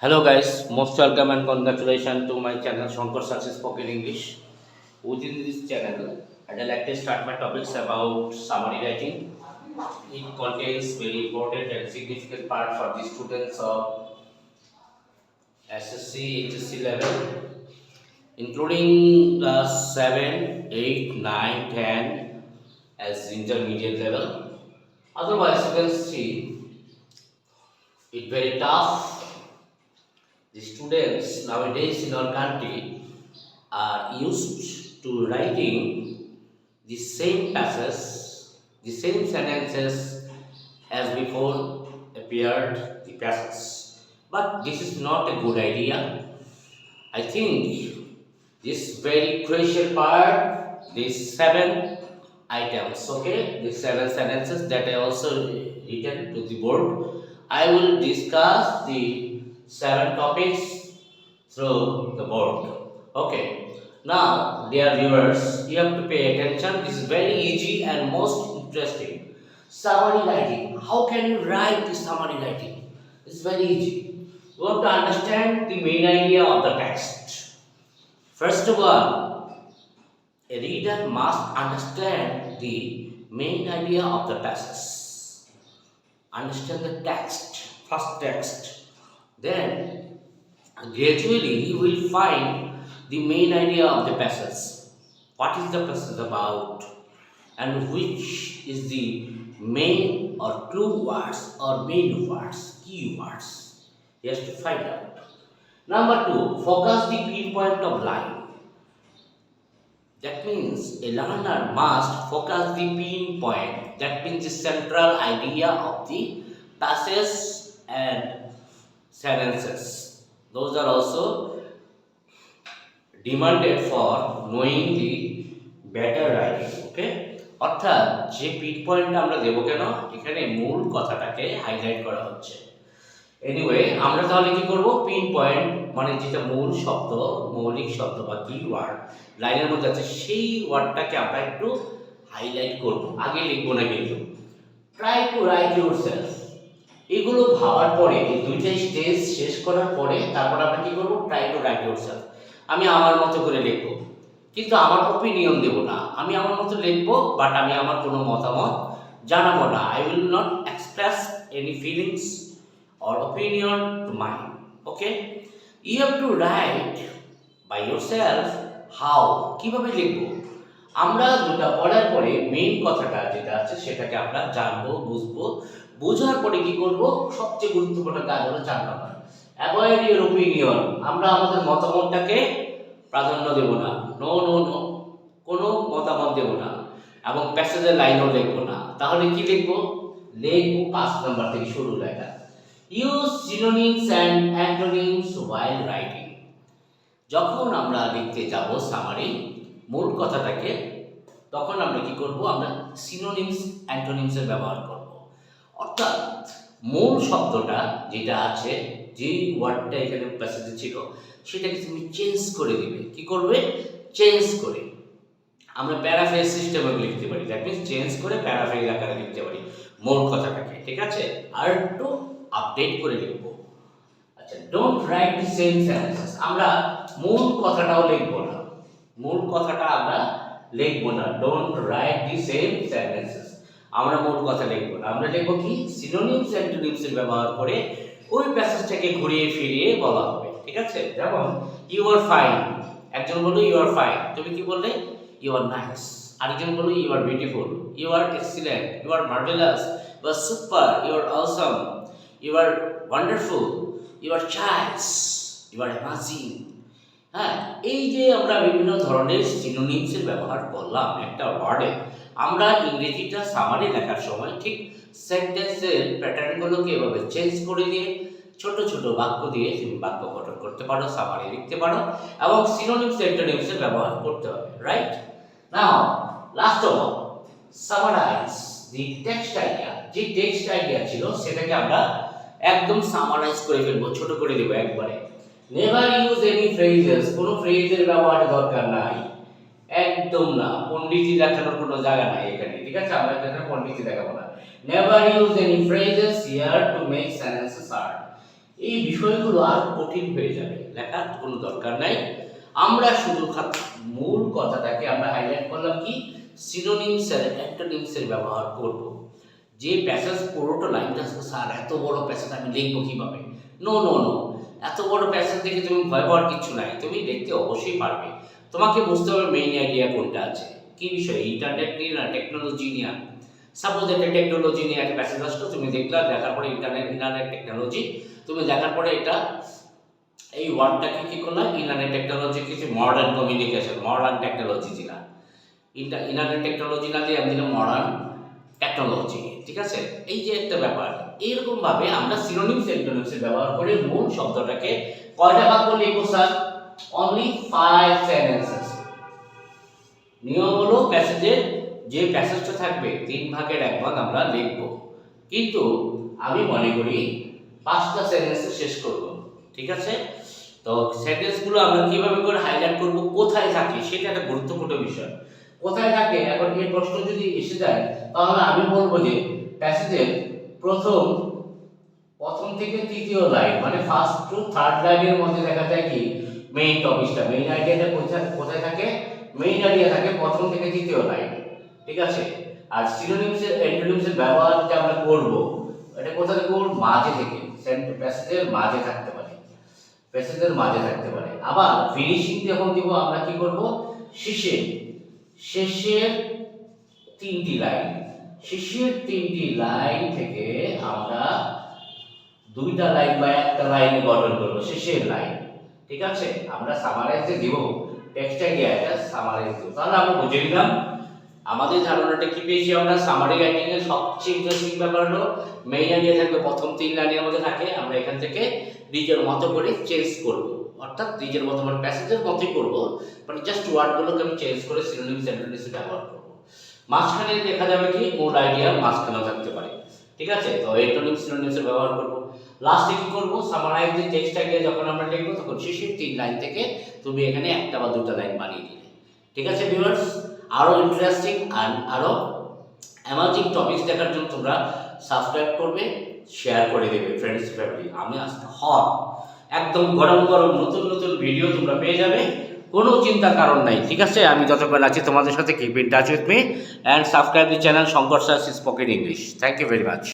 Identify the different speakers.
Speaker 1: Hello guys, most welcome and congratulations to my channel Shankar Success Spoken English. Within this channel, I'd like to start my topics about summary writing. It contains very important and significant part for the students of SSC, HSC level, including class 7, 8, 9, 10 as intermediate level. Otherwise, you can see it very tough. The students nowadays in our country are used to writing the same passages, the same sentences as before appeared the passages. But this is not a good idea. I think this very crucial part, these seven items, okay, these seven sentences that I also written to the board. I will discuss the seven topics through the board. Okay. Now, dear viewers, you have to pay attention. This is very easy and most interesting. Summary writing. How can you write the summary writing? It's very easy. You have to understand the main idea of the text. First of all, a reader must understand the main idea of the passage. Understand the text, first text. Then, gradually, you will find the main idea of the passage. What is the passage about? And which is the main or clue words or main words, key words? He has to find out. Number two, focus the pinpoint of line. That means a learner must focus the pinpoint. That means the central idea of the passage and sentences. Those are also demanded for knowing the better writing. Okay, অর্থাৎ যে pin point আমরা দেবো কেন, এখানে মূল কথাটাকে highlight করা হচ্ছে। এনিওয়ে, আমরা তাহলে কি করব, পিন পয়েন্ট মানে যেটা মূল শব্দ, মৌলিক শব্দ বা কি ওয়ার্ড লাইনের মধ্যে আছে সেই ওয়ার্ডটাকে আমরা একটু হাইলাইট করব। আগে লিখবো না কিন্তু। Try to right yourself. এগুলো ভাবার পরে, এই দুইটা স্টেজ শেষ করার পরে তারপর আমরা কি করব, ট্রাই টু রাইট ইউরসেলফ। আমি আমার মতো করে লিখব, কিন্তু আমার ওপিনিয়ন দেব না। আমি আমার মতো লিখব, বাট আমি আমার কোনো মতামত জানাবো না। I will not express any feelings or opinion to mine. Okay, you have to write by yourself how, কিভাবে লিখবো। আমরা দুটা পড়ার পরে মেইন কথাটা যেটা আছে সেটাকে আমরা জানবো, বুঝবো। বোঝার পরে কি করব, সবচেয়ে গুরুত্বপূর্ণ কাজ হলো 4 নম্বর, অ্যাভয়েড ইওর ওপিনিয়ন। আমরা আমাদের মতামতটাকে প্রাধান্য দেব না। নো নো নো, কোনো মতামত দেব না এবং প্যাসেজের লাইনও লিখবো না। তাহলে কি লিখবো, লিখবো 5 নম্বর থেকে শুরু লেখা। Use synonyms and antonyms while writing. যখন আমরা লিখতে যাব সামারি মূল কথাটাকে, তখন আমরা কি করব, আমরা সিনোনিমস অ্যান্টোনিমস এর ব্যবহার করব। অর্থাৎ মূল শব্দটা যেটা আছে, যে ওয়ার্ডটা এখানে প্যাসেজে ছিল সেটাকে তুমি চেঞ্জ করে দিবে। কি করবে, চেঞ্জ করে। আমরা প্যারাফ্রেজ সিস্টেমে লিখতে পারি। দ্যাট মিন্স চেঞ্জ করে প্যারাফ্রেজ আকারে লিখতে পারি মূল কথাটাকে। ঠিক আছে, আর একটু আপডেট করে লিখবো। আচ্ছা, don't write the same sentences. আমরা মূল কথাটাও লিখবো না, মূল কথাটা আমরা লিখবো না। Don't write the same sentences, আমরা মূল কথা লিখবো না। আমরা লিখবো কি, সিনোনিমস অ্যান্টোনিমস এর ব্যবহার করে ওই প্যাসেজটাকে ঘুরিয়ে ফিরিয়ে বলা হবে। ঠিক আছে, যেমন ইউ আর ফাইন। একজন বলল ইউ আর ফাইন, তুমি কি বললে, ইউ আর নাইস। আরেকজন বলল you are beautiful, you are excellent, you are marvellous, you are super, you are awesome, you are wonderful, you are choice, you are amazing. হ্যাঁ, এই যে আমরা বিভিন্ন ধরনের সিনোনিমসের ব্যবহার করলাম একটা ওয়ার্ডে, আমরা ইংরেজিটা সামারি লেখার সময় ঠিক সেন্টেন্সের প্যাটার্নগুলোকে এভাবে চেঞ্জ করে দিয়ে ছোট ছোট বাক্য দিয়ে তুমি বাক্য গঠন করতে পারো, সামারি লিখতে পারো এবং সিনোনিমস অ্যান্টোনিমসের ব্যবহার করতে হবে। Right, now last of all, summarise the text idea. যে টেক্সট আইডিয়া ছিল সেটাকে আমরা একদম সামারাইজ করে ফেলবো, ছোট করে দেবো একবারে। নেভার ইউজ এনি ফ্রেজেস, কোনো ফ্রেজের ব্যবহারের দরকার নাই, একদম না। পণ্ডিতি দেখানোর কোনো জায়গা নাই এখানে। ঠিক আছে, আমরা এখানে পণ্ডিতি দেখাবো না। Never use any phrases here to make sentences hard. এই বিষয়গুলো আর কঠিন হয়ে যাবে, লেখার কোনো দরকার নাই। আমরা শুধু মূল কথাটাকে আমরা হাইলাইট করলাম কি সিনোনিমস আর অ্যান্টোনিমসের ব্যবহার করব। যে প্যাসেজ পুরোটা লাইনটা আছে, স্যার এত বড় প্যাসেজ আমি লিখবো কিভাবে? নো নো নো, এত বড় প্যাসেজ দেখে তুমি ভয় পাওয়ার কিছু নাই, তুমি লিখতে অবশ্যই পারবে। তোমাকে বুঝতে হবে মেইন আইডিয়া কোনটা আছে, কি বিষয়, ইন্টারনেট নিয়ে না টেকনোলজি নিয়ে। সাপোজ একটা টেকনোলজি নিয়ে একটা প্যাসেজ আসলো, তুমি দেখলা, দেখার পরে ইন্টারনেট টেকনোলজি, তুমি দেখার পরে এটা এই ওয়ার্ডটাকে কি করলাম, ইন্টারনেট টেকনোলজি কিছু মডার্ন কমিউনিকেশন, মডার্ন টেকনোলজি দিলাম, ইন্টারনেট টেকনোলজি না দিয়ে আমি দিলাম মডার্ন টেকনোলজি, ঠিক আছে? এই যে একটা ব্যাপার, এইরকম ভাবে আমরা সিনোনিমস অ্যান্টোনিমস ব্যবহার করে মূল শব্দটাকে কয়টা ভাগ করে লিখবো স্যার? Only 5 sentences. নিয়ম হলো প্যাসেজের যে প্যাসেজটা থাকবে 3 ভাগের 1 ভাগ আমরা লিখব, কিন্তু আমি মনে করি 5টা সেন্টেন্সে শেষ করব, ঠিক আছে? তো সেন্টেন্সগুলো আমরা কিভাবে করে হাইলাইট করব, কোথায় থাকে সেটা একটা গুরুত্বপূর্ণ বিষয়। কোথায় থাকে, এখন এই প্রশ্ন যদি এসে যায় তাহলে আমি বলবো যে প্যাসেজের প্রথম থেকে তৃতীয় লাইন, মানে ফার্স্ট টু থার্ড লাইনের মধ্যে দেখা যায় কি মেইন টপিকটা, মেইন আইডিয়াটা কোথায় থাকে? মেইন আইডিয়া থাকে প্রথম থেকে তৃতীয় লাইন, ঠিক আছে? আর সিনোনিমস অ্যান্টোনিমসের ব্যবহার যে আমরা করব, এটা কোথা থেকে করব? মাঝে থেকে, প্যাসেজের মাঝে থাকতে পারে, প্যাসেজের মাঝে থাকতে পারে। আবার ফিনিশিং যখন দিব আমরা কি করব? শেষের 3টি লাইন, শেষের 3টি লাইন থেকে আমরা 2টা লাইন বা একটা লাইনে গঠন করব শেষের লাইন, ঠিক আছে? আমরা সামারাইজে দিব, টেক্সটে গিয়ে এটা সামারাইজ দিব। তাহলে আমরা বুঝে নিলাম আমাদের ধারণাটা কি পেয়েছি আমরা। সামারি রাইটিং এর সবচেয়ে ইন্টারেস্টিং ব্যাপার হলো মেইন আইডিয়া থাকবে প্রথম 3 লাইনের মধ্যে থাকে, আমরা এখান থেকে নিজের মতো করে চেঞ্জ করব, অর্থাৎ নিজের মতো মানে প্যাসেজের মতোই করব, মানে জাস্ট ওয়ার্ডগুলোকে আমি চেঞ্জ করে সিনোনিমস অ্যান্টোনিমস ব্যবহার করব। মাঝখানে দেখা যাবে কি মূল আইডিয়া মাঝখানেও থাকতে পারে, ঠিক আছে? তো অ্যান্টোনিমস সিনোনিমস ব্যবহার করব। লাস্টে কি করব? সামারাইজ যে টেক্সটটাকে যখন আমরা লিখব তখন শেষের 3 লাইন থেকে তুমি এখানে একটা বা দুটো লাইন বানিয়ে দিলে, ঠিক আছে ভিউয়ার্স? আরো ইন্টারেস্টিং and আরো অ্যামাজিং টপিকস দেখার জন্য তোমরা সাবস্ক্রাইব করবে, শেয়ার করে দেবে ফ্রেন্ডস ফ্যামিলি। আমি আজকে হট একদম গরম গরম নতুন নতুন ভিডিও তোমরা পেয়ে যাবে, কোনো চিন্তার কারণ নাই, ঠিক আছে? আমি যতক্ষণ আছি তোমাদের সাথে, keep in touch with me and subscribe the channel Shankar sir spoken English. Thank you very much.